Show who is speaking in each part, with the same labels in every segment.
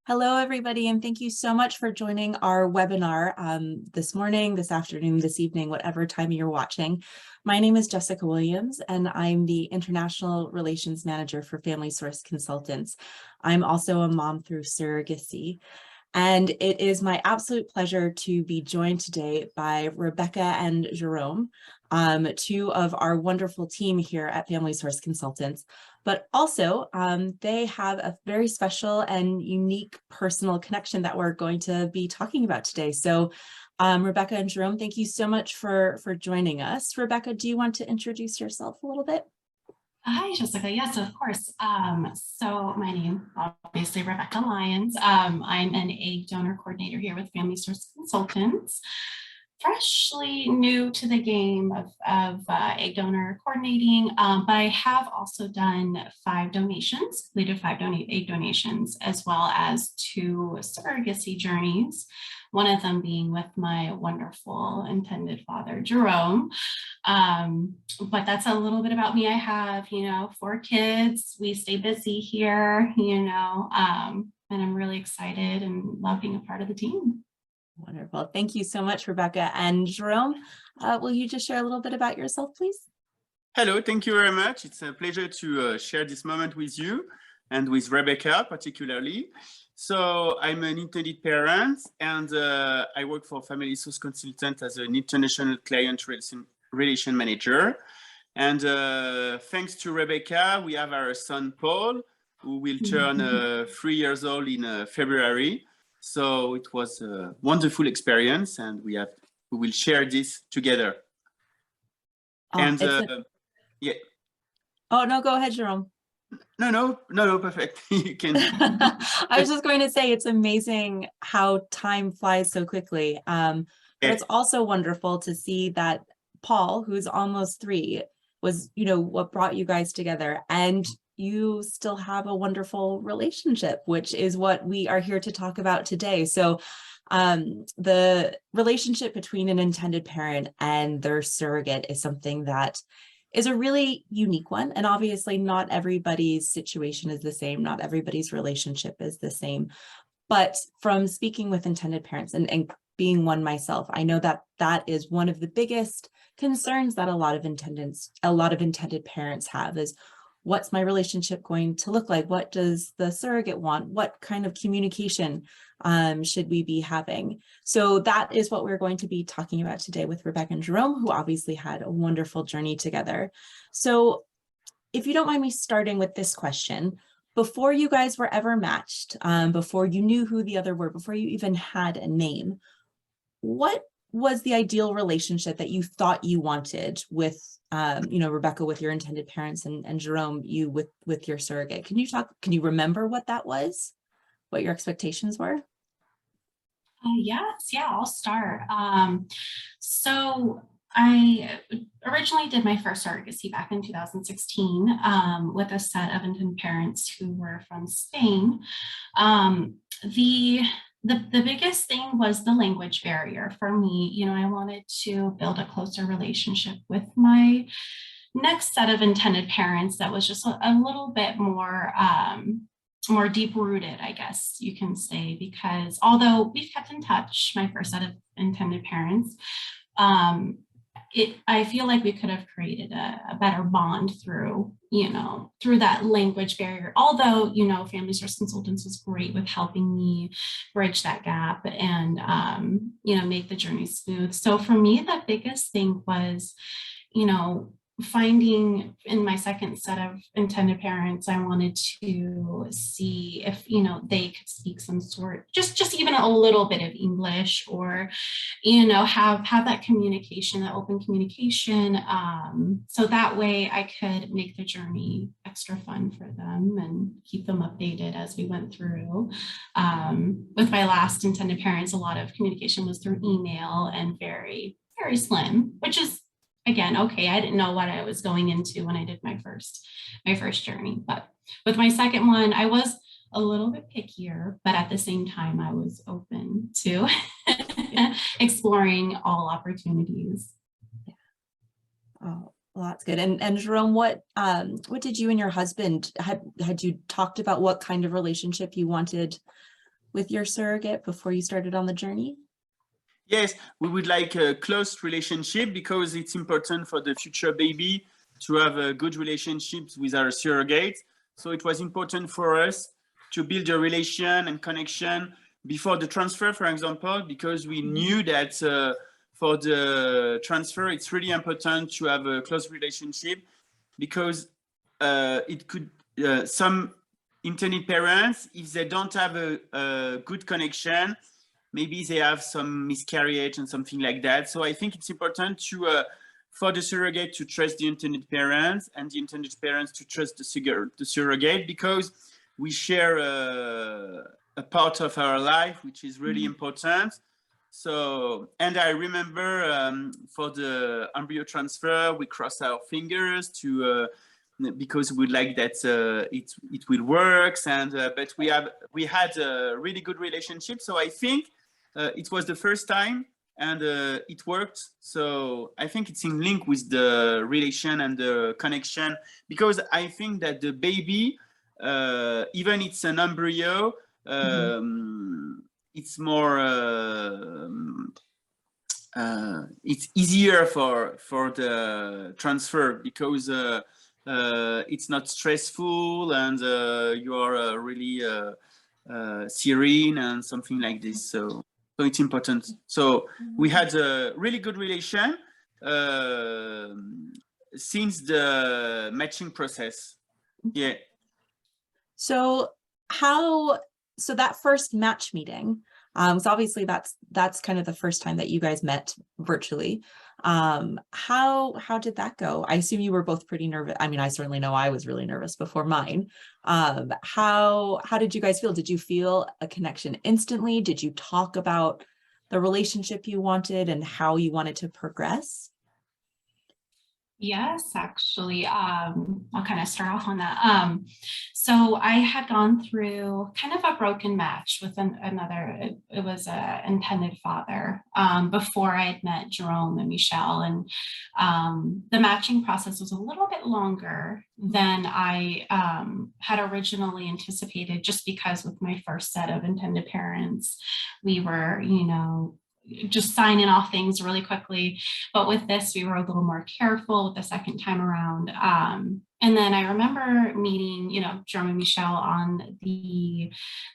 Speaker 1: Hello, everybody, and thank you so much for joining our webinar this morning, this afternoon, this evening, whatever time you're watching. My name is Jessica Williams, and I'm the International Relations Manager for Family Source Consultants. I'm also a mom through surrogacy. And it is my absolute pleasure to be joined today by Rebecca and Jerome, two of our wonderful team here at Family Source Consultants. But also, they have a very special and unique personal connection that we're going to be talking about today. So Rebecca and Jerome, thank you so much for joining us. Rebecca, do you want to introduce yourself a little bit?
Speaker 2: Hi, Jessica. Yes, of course. So my name, obviously, Rebecca Lyons. I'm an egg donor coordinator here with Family Source Consultants. Freshly new to the game of egg donor coordinating, but I have also done 5 donations, completed 5 egg donations, as well as 2 surrogacy journeys. One of them being with my wonderful intended father, Jerome. But that's a little bit about me. I have, 4 kids. We stay busy here, and I'm really excited and love being a part of the team.
Speaker 1: Wonderful. Thank you so much, Rebecca. And Jerome, will you just share a little bit about yourself, please?
Speaker 3: Hello, thank you very much. It's a pleasure to share this moment with you and with Rebecca particularly. So I'm an intended parent, and I work for Family Source Consultant as an international client relation manager. And thanks to Rebecca, we have our son Paul, who will turn 3 years old in February. So it was a wonderful experience, and we will share this together. Yeah.
Speaker 1: Oh, no, go ahead, Jerome.
Speaker 3: No, perfect. You can.
Speaker 1: I was just going to say, it's amazing how time flies so quickly. But it's also wonderful to see that Paul, who's almost 3, was, what brought you guys together. And you still have a wonderful relationship, which is what we are here to talk about today. So the relationship between an intended parent and their surrogate is something that is a really unique one. And obviously not everybody's situation is the same. Not everybody's relationship is the same. But from speaking with intended parents and being one myself, I know that that is one of the biggest concerns that a lot of intended parents have is, what's my relationship going to look like? What does the surrogate want? What kind of communication should we be having? So that is what we're going to be talking about today with Rebecca and Jerome, who obviously had a wonderful journey together. So if you don't mind me starting with this question, before you guys were ever matched, before you knew who the other were, before you even had a name, what was the ideal relationship that you thought you wanted with Rebecca with your intended parents, and Jerome, you with your surrogate? Can you remember what that was? What your expectations were?
Speaker 2: Yes, yeah, I'll start. So I originally did my first surrogacy back in 2016 with a set of intended parents who were from Spain. The biggest thing was the language barrier for me. I wanted to build a closer relationship with my next set of intended parents that was just a little bit more deep rooted, I guess you can say, because although we've kept in touch, my first set of intended parents, I feel like we could have created a better bond through that language barrier. Although, Family Source Consultants was great with helping me bridge that gap and, make the journey smooth. So for me, the biggest thing was, finding in my second set of intended parents, I wanted to see if, they could speak some sort, just even a little bit of English, or, have that communication, that open communication. So that way I could make the journey extra fun for them and keep them updated as we went through. With my last intended parents, a lot of communication was through email and very, very slim, which is, again, okay, I didn't know what I was going into when I did my first journey. But with my second one, I was a little bit pickier, but at the same time, I was open to exploring all opportunities.
Speaker 1: Yeah. Oh, well, that's good. And Jerome, what did you and your husband had you talked about what kind of relationship you wanted with your surrogate before you started on the journey?
Speaker 3: Yes, we would like a close relationship because it's important for the future baby to have a good relationships with our surrogate. So it was important for us to build a relation and connection before the transfer, for example, because we knew that for the transfer, it's really important to have a close relationship because it could, some intended parents, if they don't have a good connection, maybe they have some miscarriage and something like that. So I think it's important to for the surrogate to trust the intended parents and the intended parents to trust the surrogate because we share a part of our life, which is really important. So, and I remember for the embryo transfer, we cross our fingers to because we like that it will work, and but we had a really good relationship. So I think it was the first time and it worked. So I think it's in link with the relation and the connection because I think that the baby, even it's an embryo, it's more it's easier for the transfer because it's not stressful and you are really serene and something like this. So it's important. So we had a really good relation since the matching process. Yeah.
Speaker 1: So so that first match meeting, so obviously that's kind of the first time that you guys met virtually. How did that go? I assume you were both pretty nervous. I mean, I certainly know I was really nervous before mine. How did you guys feel? Did you feel a connection instantly? Did you talk about the relationship you wanted and how you wanted to progress?
Speaker 2: Yes, actually, I'll kind of start off on that. So I had gone through kind of a broken match with another, it was an intended father before I had met Jerome and Michelle. And the matching process was a little bit longer than I had originally anticipated, just because with my first set of intended parents, we were, you know, just signing off things really quickly. But with this, we were a little more careful with the second time around. And then I remember meeting, you know, Jerome and Michelle on the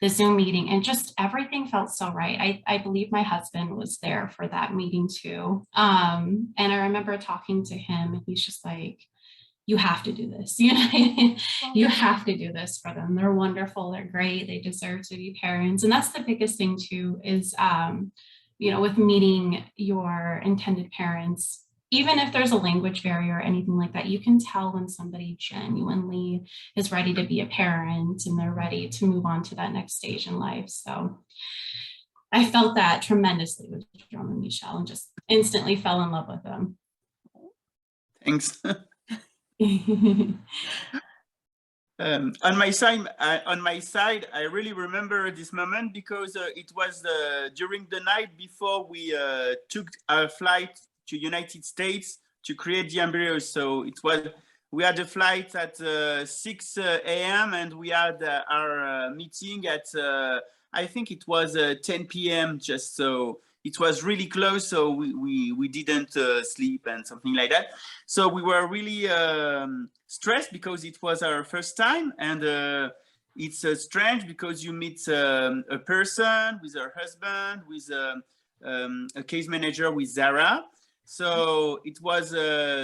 Speaker 2: Zoom meeting, and just everything felt so right. I believe my husband was there for that meeting too. And I remember talking to him and he's just like, you have to do this, you know, you have to do this for them. They're wonderful, they're great, they deserve to be parents. And that's the biggest thing too, is you know, with meeting your intended parents, even if there's a language barrier or anything like that, you can tell when somebody genuinely is ready to be a parent and they're ready to move on to that next stage in life. So I felt that tremendously with Jerome and Michelle and just instantly fell in love with them.
Speaker 3: Thanks. On my side, I really remember this moment because it was during the night before we took our flight to United States to create the embryos. So we had a flight at 6 a.m. and we had our meeting at I think it was 10 p.m. just so. It was really close, so we didn't sleep and something like that. So we were really stressed because it was our first time, and it's strange because you meet a person with her husband, with a case manager with Zara. So it was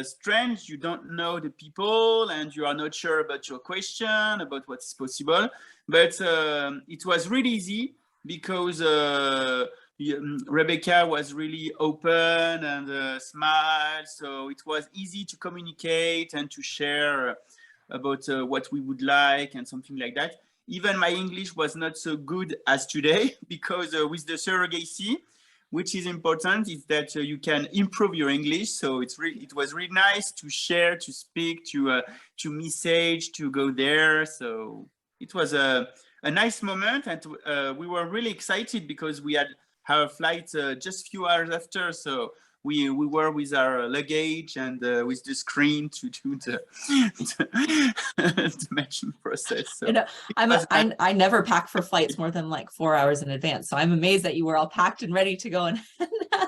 Speaker 3: strange. You don't know the people and you are not sure about your question, about what is possible. But it was really easy because Rebecca was really open and smiled, so it was easy to communicate and to share about what we would like and something like that. Even my English was not so good as today because with the surrogacy, which is important, is that you can improve your English. So it was really nice to share, to speak, to message, to go there. So it was a nice moment, and we were really excited because we had our flight just a few hours after. So we were with our luggage and with the screen to do the matching process. So
Speaker 1: I never pack for flights more than like 4 hours in advance. So I'm amazed that you were all packed and ready to go and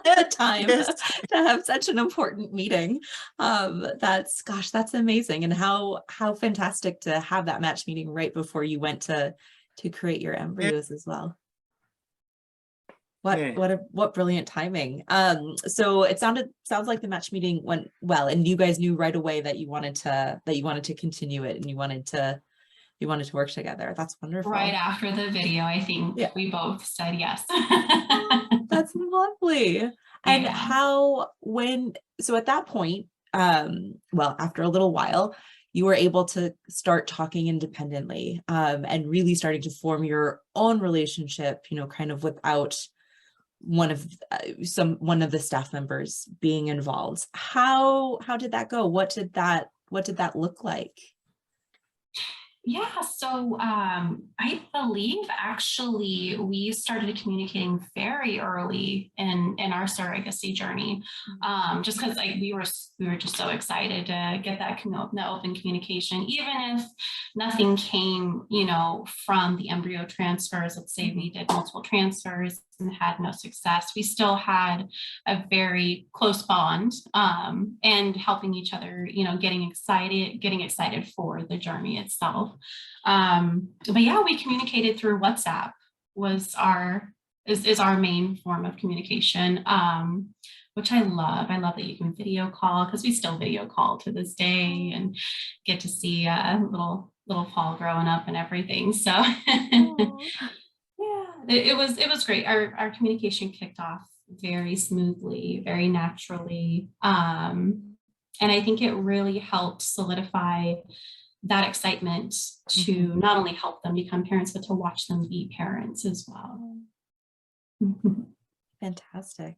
Speaker 1: had time
Speaker 3: yes.
Speaker 1: to have such an important meeting. That's amazing. And how fantastic to have that match meeting right before you went to create your embryos as well. What brilliant timing. So it sounds like the match meeting went well, and you guys knew right away that you wanted to continue it, and you wanted to work together. That's wonderful.
Speaker 2: Right after the video, I think we both said yes.
Speaker 1: That's lovely. And so at that point, well, after a little while, you were able to start talking independently, and really starting to form your own relationship, kind of without one of the staff members being involved. How did that go? What did that look like?
Speaker 2: Yeah, so I believe actually we started communicating very early in our surrogacy journey, just because we were just so excited to get that open communication, even if nothing came, from the embryo transfers. Let's say we did multiple transfers and had no success, we still had a very close bond, and helping each other, getting excited for the journey itself. But yeah, we communicated through WhatsApp is our main form of communication, which I love. I love that you can video call, because we still video call to this day and get to see a little Paul growing up and everything. So it was great. Our communication kicked off very smoothly, very naturally. And I think it really helped solidify that excitement to not only help them become parents, but to watch them be parents as well.
Speaker 1: Fantastic.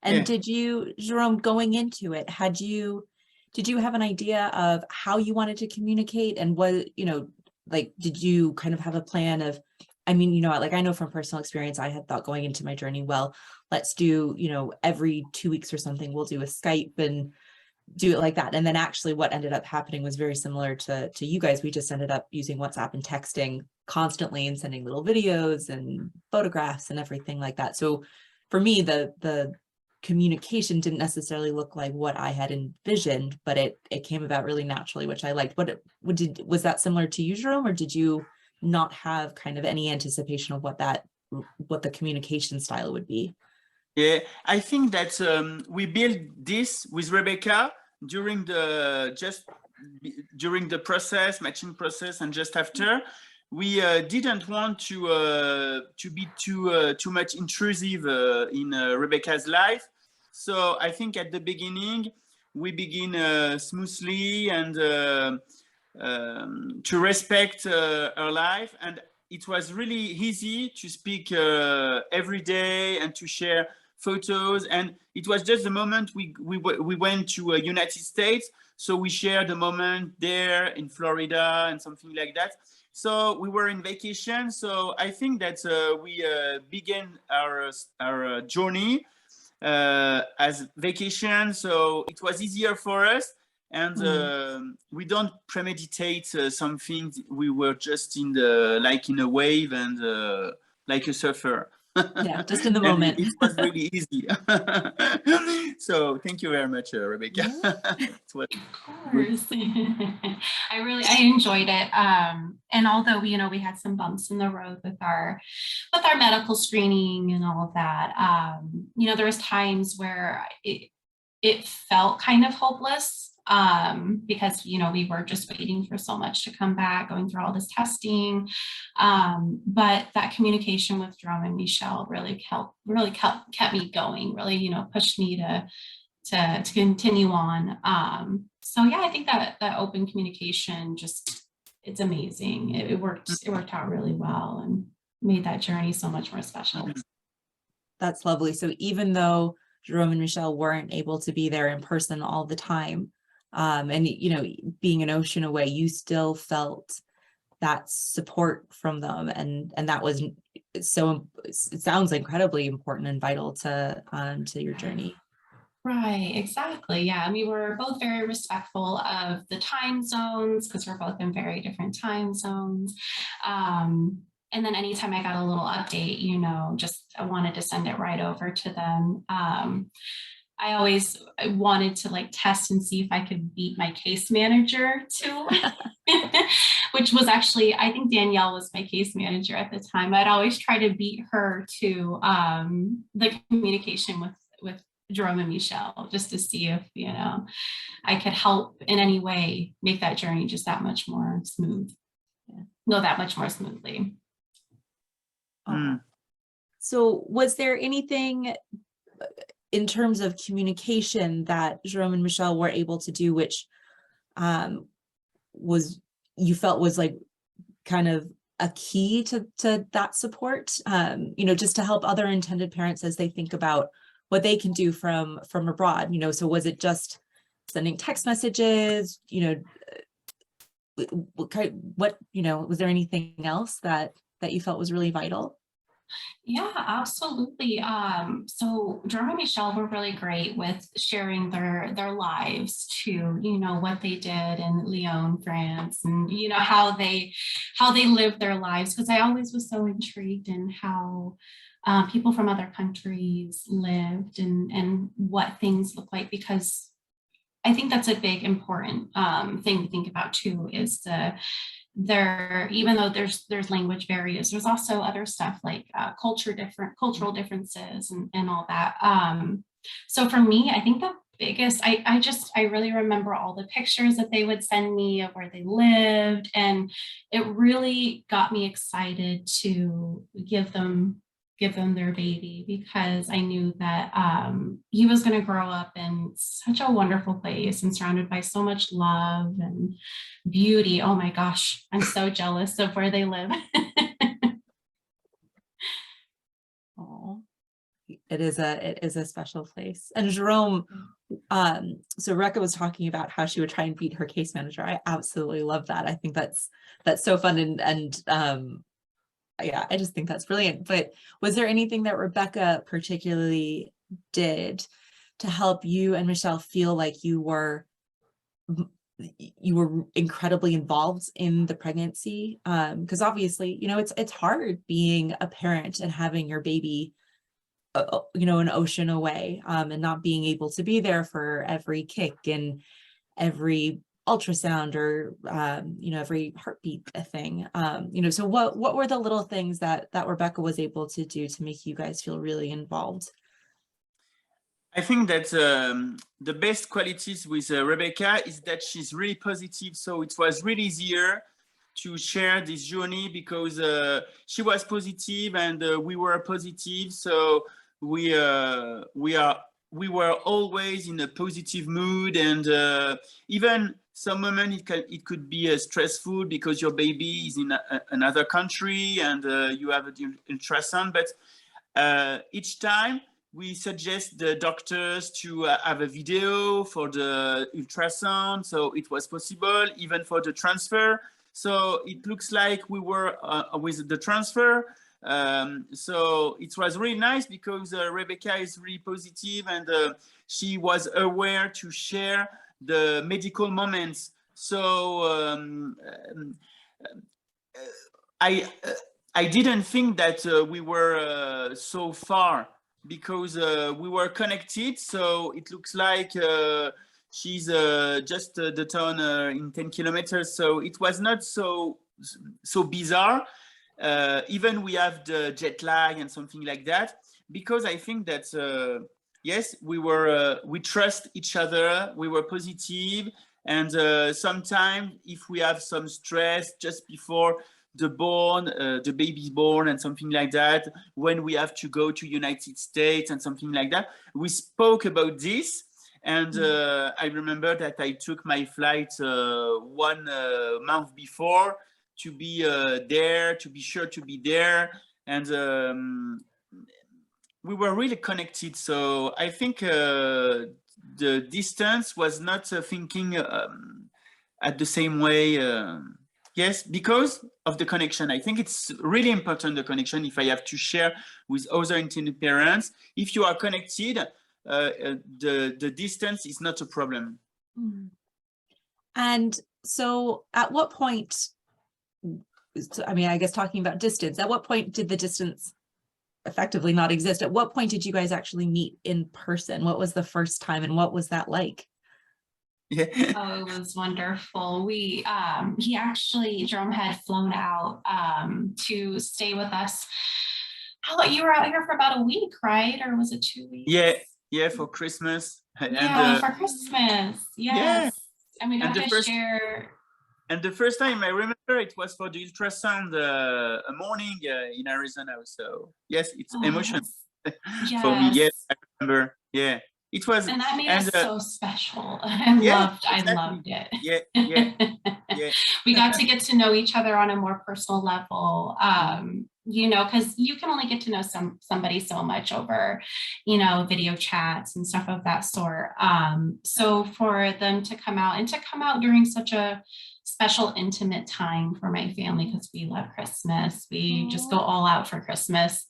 Speaker 1: And did you, Jerome, going into it, did you have an idea of how you wanted to communicate, and did you kind of have a plan of, I know from personal experience, I had thought going into my journey, well, let's do, every 2 weeks or something, we'll do a Skype and do it like that. And then actually what ended up happening was very similar to you guys. We just ended up using WhatsApp and texting constantly and sending little videos and photographs and everything like that. So for me, the communication didn't necessarily look like what I had envisioned, but it came about really naturally, which I liked. Was that similar to you, Jerome, or did you not have kind of any anticipation of what the communication style would be?
Speaker 3: Yeah, I think that we built this with Rebecca during the matching process, and just after. We didn't want to be too much intrusive in Rebecca's life. So I think at the beginning we begin smoothly and to respect her life, and it was really easy to speak every day and to share photos. And it was just the moment we went to United States, so we shared the moment there in Florida and something like that. So we were in vacation. So I think that we began our journey as vacation. So it was easier for us, and we don't premeditate something. We were just in a wave and like a surfer.
Speaker 1: Yeah, just in the moment.
Speaker 3: It was really easy. So thank you very much, Rebecca.
Speaker 2: Of course. I enjoyed it. And although we had some bumps in the road with our medical screening and all of that, there was times where it felt kind of hopeless. Because we were just waiting for so much to come back, going through all this testing, but that communication with Jerome and Michelle really kept me going. Really, pushed me to continue on. So yeah, I think that open communication it's amazing. It worked out really well and made that journey so much more special.
Speaker 1: That's lovely. So even though Jerome and Michelle weren't able to be there in person all the time, and being an ocean away, you still felt that support from them, and that was so, it sounds incredibly important and vital to your journey.
Speaker 2: Right, exactly. Yeah, and we were both very respectful of the time zones because we're both in very different time zones. And then anytime I got a little update, just I wanted to send it right over to them. I always wanted to like test and see if I could beat my case manager too, which was actually, I think Danielle was my case manager at the time. I'd always try to beat her to the communication with Jerome and Michelle, just to see if, I could help in any way make that journey just that much more smooth. Go that much more smoothly.
Speaker 1: So was there anything in terms of communication that Jerome and Michelle were able to do, which you felt was like kind of a key to that support, just to help other intended parents as they think about what they can do from abroad, so was it just sending text messages, was there anything else that you felt was really vital?
Speaker 2: Yeah, absolutely. So Jerome and Michelle were really great with sharing their lives too, what they did in Lyon, France, and how they lived their lives. Because I always was so intrigued in how people from other countries lived and what things look like, because I think that's a big important thing to think about too, is even though there's language barriers, there's also other stuff like cultural differences and all that. So for me, I think the biggest, I really remember all the pictures that they would send me of where they lived, and it really got me excited to give them their baby, because I knew that he was going to grow up in such a wonderful place and surrounded by so much love and beauty. Oh my gosh, I'm so jealous of where they live.
Speaker 1: Oh, it is a special place. And Jerome, so Rebecca was talking about how she would try and beat her case manager. I absolutely love that. I think that's so fun, and yeah, I just think that's brilliant. But was there anything that Rebecca particularly did to help you and Michelle feel like you were incredibly involved in the pregnancy? Because obviously, it's hard being a parent and having your baby, an ocean away, and not being able to be there for every kick and every ultrasound or every heartbeat thing. So what were the little things that Rebecca was able to do to make you guys feel really involved?
Speaker 3: I think that the best qualities with Rebecca is that she's really positive. So it was really easier to share this journey because she was positive and we were positive. So we were always in a positive mood, and even some moment it could be stressful because your baby is in another country and you have an ultrasound. But each time we suggest the doctors to have a video for the ultrasound, so it was possible even for the transfer. So it looks like we were with the transfer. So it was really nice because Rebecca is really positive and she was aware to share the medical moments. So I didn't think that we were so far because we were connected. So it looks like she's just the town in 10 kilometers. So it was not so bizarre. Even we have the jet lag and something like that, because I think that yes, we trust each other, we were positive, and sometimes if we have some stress just before the baby's born and something like that, when we have to go to United States and something like that, we spoke about this. And I remember that I took my flight 1 month before to be there, to be sure to be there. And we were really connected. So I think the distance was not thinking at the same way. Yes, because of the connection. I think it's really important, the connection, if I have to share with other intended parents. If you are connected, the distance is not a problem.
Speaker 1: And so at what point, I mean, I guess talking about distance, at what point did the distance effectively not exist? At what point did you guys actually meet in person? What was the first time and what was that like?
Speaker 3: Yeah.
Speaker 2: Oh, it was wonderful. He actually, Jerome had flown out to stay with us. Oh, you were out here for about a week, right? Or was it 2 weeks?
Speaker 3: Yeah, for Christmas.
Speaker 2: Yeah, for Christmas. Yes.
Speaker 3: Yeah.
Speaker 2: And we got to
Speaker 3: share. And the first time I remember it was for the ultrasound a morning in Arizona. So yes, it's emotional for me. Yes, I remember. Yeah, it was.
Speaker 2: And that made us so special. I loved it.
Speaker 3: Yeah.
Speaker 2: We got to get to know each other on a more personal level. You know, because you can only get to know somebody so much over, you know, video chats and stuff of that sort. So for them to come out during such a special, intimate time for my family, because we love Christmas. We just go all out for Christmas.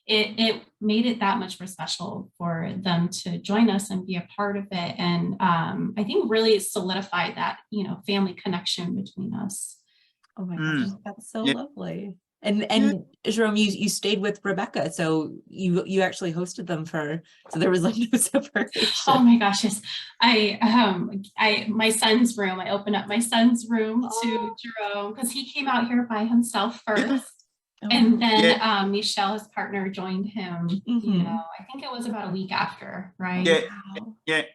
Speaker 2: It made it that much more special for them to join us and be a part of it. And I think really solidified that, you know, family connection between us.
Speaker 1: Oh my gosh, that's so lovely. And Jerome, you stayed with Rebecca, so you actually hosted them so there was like no separation.
Speaker 2: Oh my gosh, yes. My son's room, I opened up my son's room to Jerome because he came out here by himself first. And then Michelle, his partner, joined him, you know, I think it was about a week after, right?
Speaker 3: Yeah.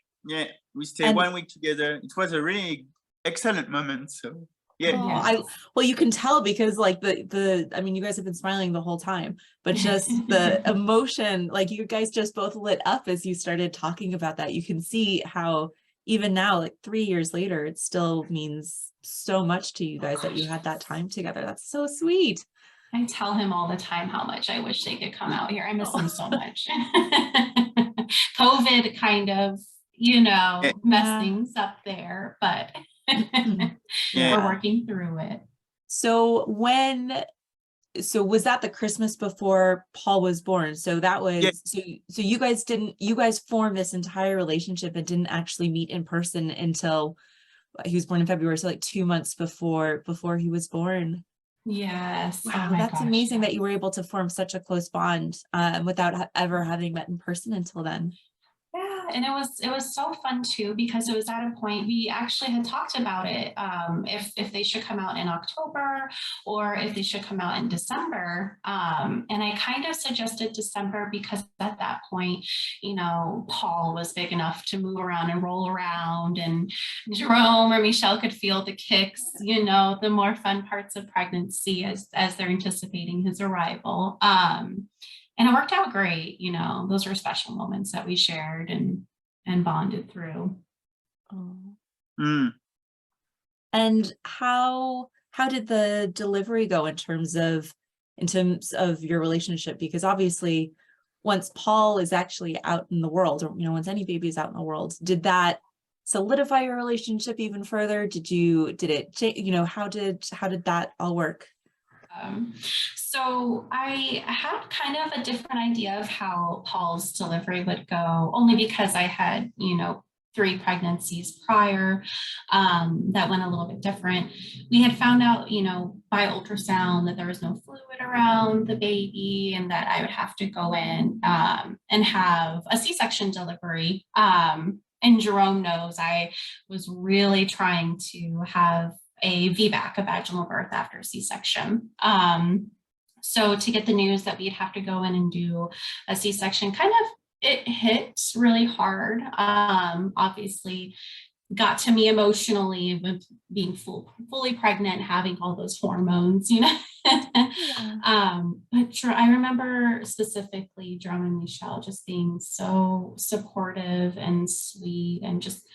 Speaker 3: We stayed 1 week together. It was a really excellent moment. So
Speaker 1: well, you can tell because like I mean, you guys have been smiling the whole time, but just the emotion, like you guys just both lit up as you started talking about that. You can see how even now, like 3 years later, it still means so much to you guys that you had that time together. That's so sweet.
Speaker 2: I tell him all the time how much I wish they could come out here. I miss them so much. COVID kind of, you know, messed things up there, but we're working through it.
Speaker 1: So was that the Christmas before Paul was born? So that was, so you guys formed this entire relationship and didn't actually meet in person until he was born in February. So like 2 months before he was born.
Speaker 2: Yes.
Speaker 1: Wow, that's amazing that you were able to form such a close bond without ever having met in person until then.
Speaker 2: Yeah, and it was so fun too, because it was at a point we actually had talked about it, if they should come out in October or if they should come out in December. And I kind of suggested December because at that point, you know, Paul was big enough to move around and roll around, and Jerome or Michelle could feel the kicks, you know, the more fun parts of pregnancy as they're anticipating his arrival. And it worked out great. You know, those were special moments that we shared and bonded through.
Speaker 1: And how did the delivery go in terms of your relationship? Because obviously once Paul is actually out in the world, or, you know, once any baby is out in the world, did that solidify your relationship even further? Did it change, you know, how did that all work?
Speaker 2: So I had kind of a different idea of how Paul's delivery would go, only because I had, you know, 3 pregnancies prior that went a little bit different. We had found out, you know, by ultrasound that there was no fluid around the baby and that I would have to go in and have a C-section delivery. And Jerome knows I was really trying to have a VBAC, a vaginal birth after C-section. So to get the news that we'd have to go in and do a C-section, kind of, it hit really hard. Obviously got to me emotionally with being fully pregnant, having all those hormones, you know. But I remember specifically Jerome and Michelle just being so supportive and sweet and just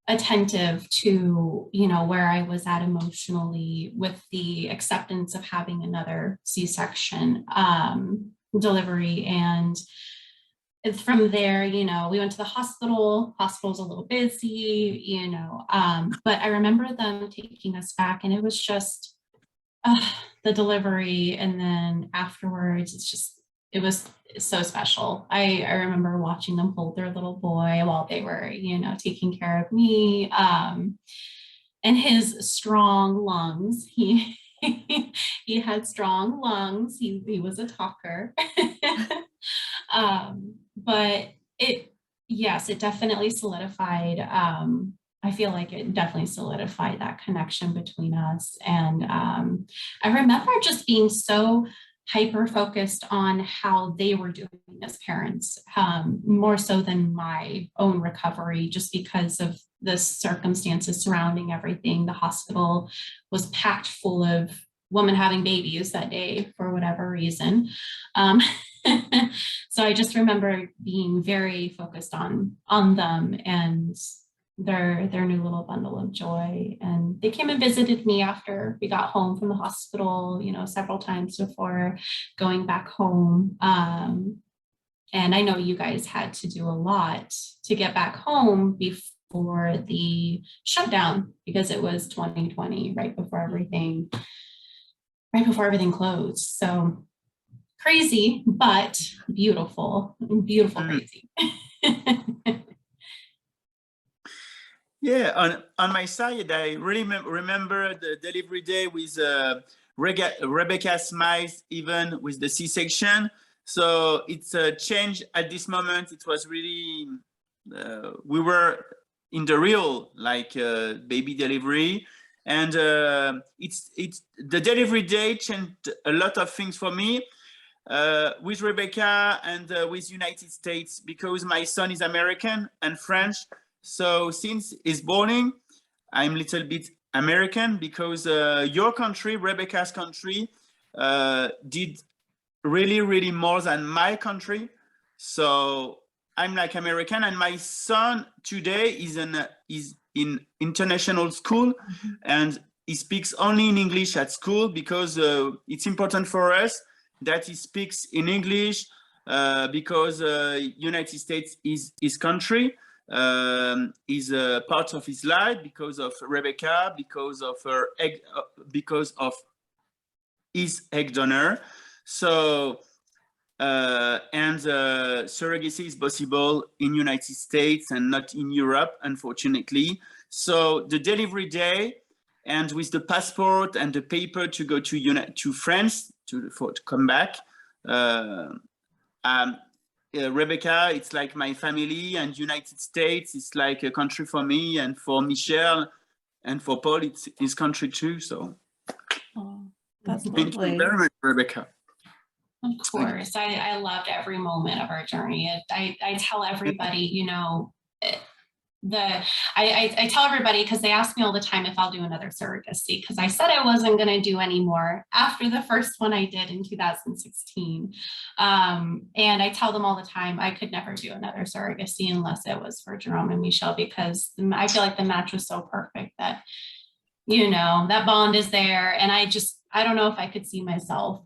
Speaker 2: attentive to, you know, where I was at emotionally with the acceptance of having another C-section delivery. And from there, you know, we went to the hospital. Hospital's a little busy, you know, but I remember them taking us back, and it was just the delivery. And then afterwards, it's just it was so special. I remember watching them hold their little boy while they were, taking care of me. And his strong lungs, he he had strong lungs. He was a talker. But yes, it definitely solidified. I feel like it definitely solidified that connection between us. And I remember just being so hyper focused on how they were doing as parents, more so than my own recovery, just because of the circumstances surrounding everything. The hospital was packed full of women having babies that day for whatever reason. So I just remember being very focused on them and their new little bundle of joy. And they came and visited me after we got home from the hospital, several times before going back home. And I know you guys had to do a lot to get back home before the shutdown, because it was 2020, right before everything closed. So crazy, but beautiful, crazy.
Speaker 3: Yeah, on my side, I really remember the delivery day with Rebecca smiles, even with the C-section. So it's a change at this moment. It was really, we were in the real baby delivery, and it's the delivery day changed a lot of things for me. With Rebecca and with United States, because my son is American and French. So since he's born, I'm a little bit American, because your country, Rebecca's country, did really, really more than my country. So I'm like American, and my son today is in international school, and he speaks only in English at school, because it's important for us that he speaks in English, because United States is his country, is a part of his life, because of Rebecca, because of her egg, because of his egg donor. So and surrogacy is possible in United States and not in Europe, unfortunately. So the delivery day, and with the passport and the paper to go to France to come back, Rebecca, it's like my family, and United States is like a country for me, and for Michelle and for Paul, it's his country too. So
Speaker 1: that's
Speaker 3: thank
Speaker 1: lovely.
Speaker 3: you very much, Rebecca.
Speaker 2: Of course, I loved every moment of our journey. I tell everybody, I tell everybody, because they ask me all the time if I'll do another surrogacy, because I said I wasn't going to do any more after the first one I did in 2016. And I tell them all the time I could never do another surrogacy unless it was for Jerome and Michelle, because I feel like the match was so perfect that, that bond is there. And I don't know if I could see myself,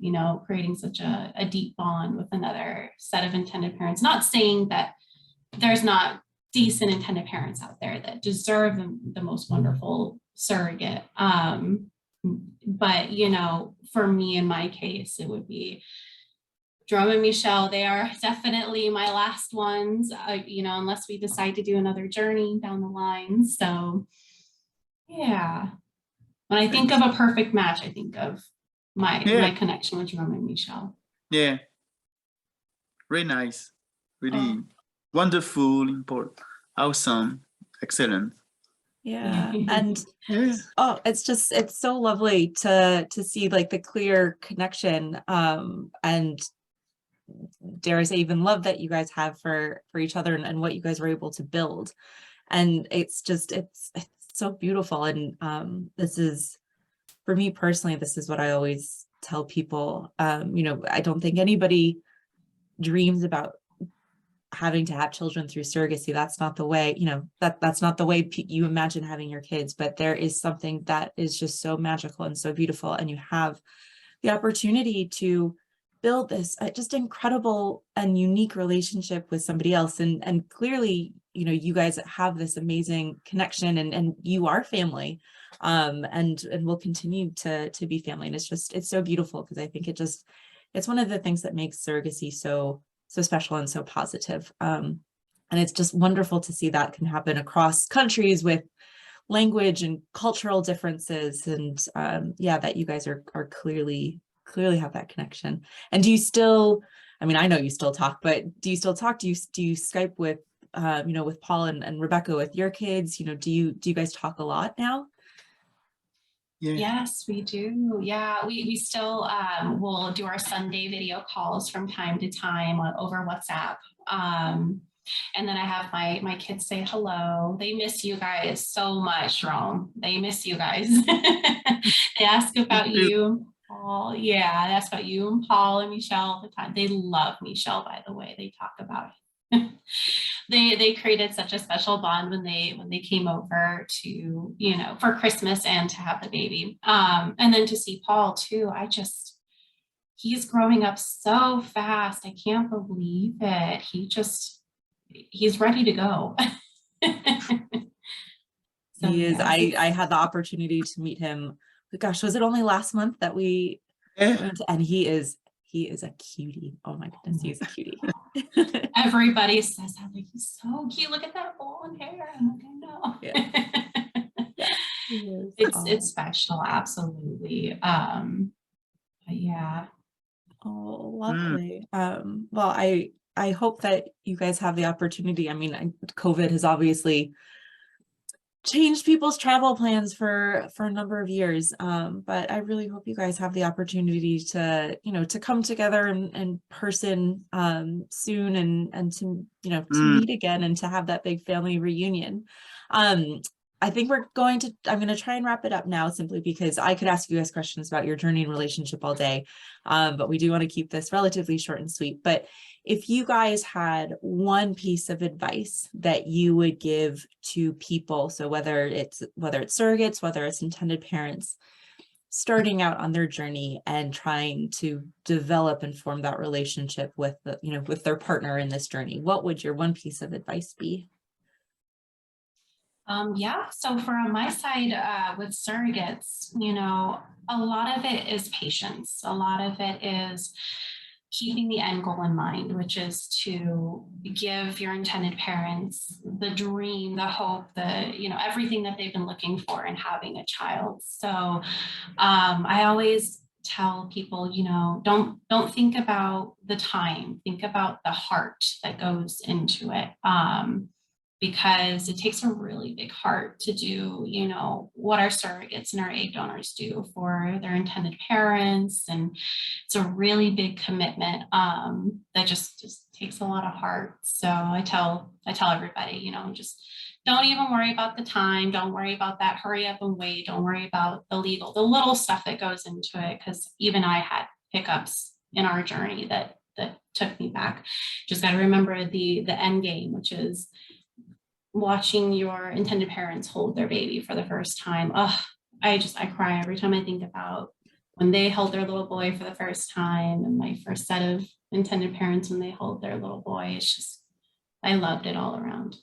Speaker 2: creating such a deep bond with another set of intended parents. Not saying that there's not decent intended parents out there that deserve the most wonderful surrogate. But, for me, in my case, it would be Jerome and Michelle. They are definitely my last ones, unless we decide to do another journey down the line. So, yeah. When I think of a perfect match, I think of my connection with Jerome and Michelle.
Speaker 3: Yeah. Very nice. Really wonderful, important, awesome, excellent.
Speaker 1: Yeah. And it's so lovely to see like the clear connection, and dare I say even love that you guys have for each other, and what you guys were able to build. And it's so beautiful. And this is, for me personally, this is what I always tell people. I don't think anybody dreams about having to have children through surrogacy. That's not the way, that's not the way you imagine having your kids, but there is something that is just so magical and so beautiful. And you have the opportunity to build this just incredible and unique relationship with somebody else. And clearly, you guys have this amazing connection, and you are family, and will continue to be family. And it's so beautiful, because I think it just it's one of the things that makes surrogacy so special and so positive. And it's just wonderful to see that can happen across countries with language and cultural differences. And yeah, that you guys are clearly have that connection. And do you still, I mean, I know you still talk, but do you still talk? Do you Skype with with Paul and Rebecca, with your kids? Do you guys talk a lot now?
Speaker 3: Yeah.
Speaker 2: Yes, we do. Yeah, we still will do our Sunday video calls from time to time over WhatsApp. And then I have my kids say hello. They miss you guys so much, Jerome. They miss you guys. They ask about you, Paul. Yeah, they ask about you and Paul and Michelle all the time. They love Michelle, by the way. They talk about it. They created such a special bond when they came over to, for Christmas and to have the baby. And then to see Paul too, he's growing up so fast. I can't believe it. He's ready to go. So,
Speaker 1: He is.
Speaker 2: yeah,
Speaker 1: I had the opportunity to meet him. Gosh, was it only last month that we went to, and he is a cutie. Oh my goodness, he's a cutie.
Speaker 2: Everybody says that, like, he's so cute. Look at that blonde hair. I'm like, I know.
Speaker 1: Yeah.
Speaker 2: It's special, absolutely. But yeah.
Speaker 1: Oh, lovely. Well, I hope that you guys have the opportunity. I mean, COVID has obviously changed people's travel plans for a number of years. But I really hope you guys have the opportunity to, to come together in person soon and to, to meet again and to have that big family reunion. I think I'm going to try and wrap it up now, simply because I could ask you guys questions about your journey and relationship all day. But we do want to keep this relatively short and sweet. But if you guys had one piece of advice that you would give to people, so whether it's surrogates, whether it's intended parents, starting out on their journey and trying to develop and form that relationship with with their partner in this journey, what would your one piece of advice be?
Speaker 2: Yeah, so on my side with surrogates, a lot of it is patience. A lot of it is keeping the end goal in mind, which is to give your intended parents the dream, the hope, everything that they've been looking for in having a child. So I always tell people, don't think about the time, think about the heart that goes into it. Because it takes a really big heart to do, what our surrogates and our egg donors do for their intended parents. And it's a really big commitment that just takes a lot of heart. So I tell everybody, just don't even worry about the time. Don't worry about that. Hurry up and wait. Don't worry about the little stuff that goes into it. Because even I had hiccups in our journey that took me back. Just got to remember the end game, which is watching your intended parents hold their baby for the first time. Oh, I cry every time I think about when they held their little boy for the first time, and my first set of intended parents when they hold their little boy. It's just, I loved it all around.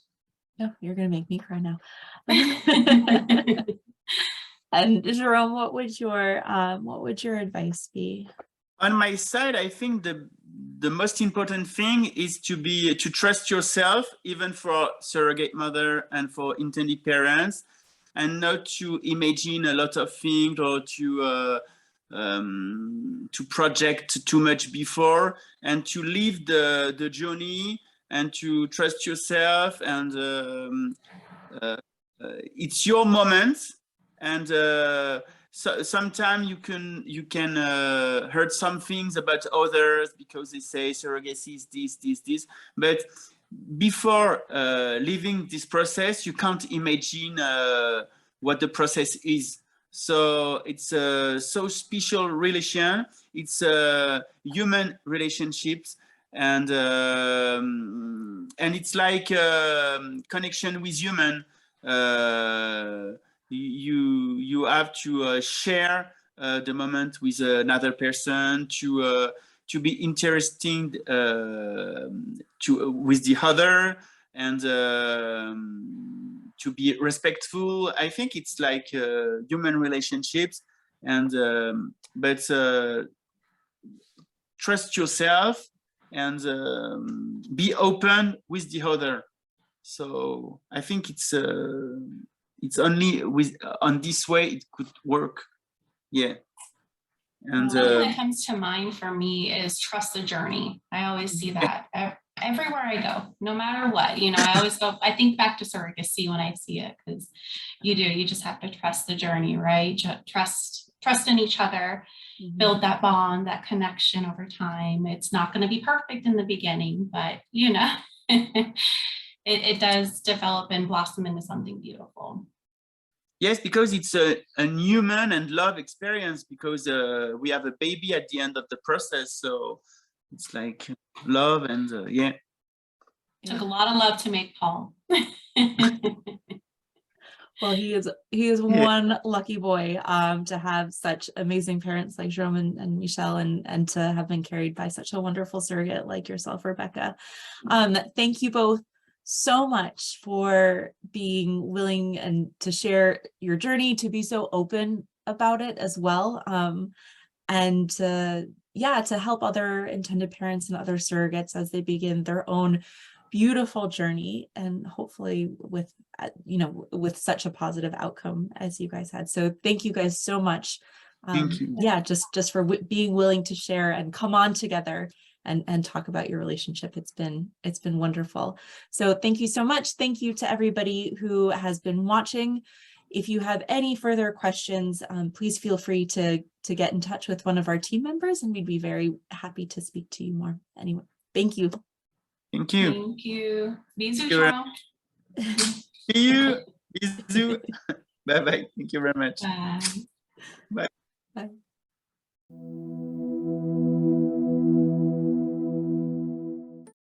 Speaker 1: Oh, you're gonna make me cry now. And Jerome, what would your advice be?
Speaker 3: On my side, I think the most important thing is to trust yourself, even for surrogate mother and for intended parents, and not to imagine a lot of things or to project too much before, and to live the journey and to trust yourself. And it's your moment, and so sometimes you can heard some things about others because they say surrogacy is this, but before leaving this process, you can't imagine what the process is. So it's a so special relation. It's human relationships, and it's like connection with human. You have to share the moment with another person, to be interesting with the other, and to be respectful. I think it's like human relationships, and but trust yourself and be open with the other. So I think it's only with on this way it could work. Yeah. And
Speaker 2: Something that comes to mind for me is trust the journey. I always see that everywhere I go, no matter what, you know, I always go, I think back to surrogacy when I see it, because you just have to trust the journey, right? Trust in each other, build that bond, that connection over time. It's not going to be perfect in the beginning, but you know, it does develop and blossom into something beautiful.
Speaker 3: yes, because it's a human and love experience, because we have a baby at the end of the process. So it's like love and yeah.
Speaker 2: Took a lot of love to make Paul.
Speaker 1: Well, he is one lucky boy to have such amazing parents like Jerome and Michelle, and to have been carried by such a wonderful surrogate like yourself, Rebecca. Thank you both so much for being willing and to share your journey, to be so open about it as well, and to help other intended parents and other surrogates as they begin their own beautiful journey, and hopefully with with such a positive outcome as you guys had. So thank you guys so much.
Speaker 3: Thank you.
Speaker 1: Yeah, just for being willing to share and come on together and talk about your relationship. It's been wonderful. So thank you so much. Thank you to everybody who has been watching. If you have any further questions, please feel free to get in touch with one of our team members, and we'd be very happy to speak to you more. Anyway, thank you.
Speaker 3: Thank you.
Speaker 2: Thank you. Bisous, Jerome.
Speaker 3: See you. Bisous. Bye bye. Thank you very much.
Speaker 2: Bye.
Speaker 3: Bye.
Speaker 1: Bye.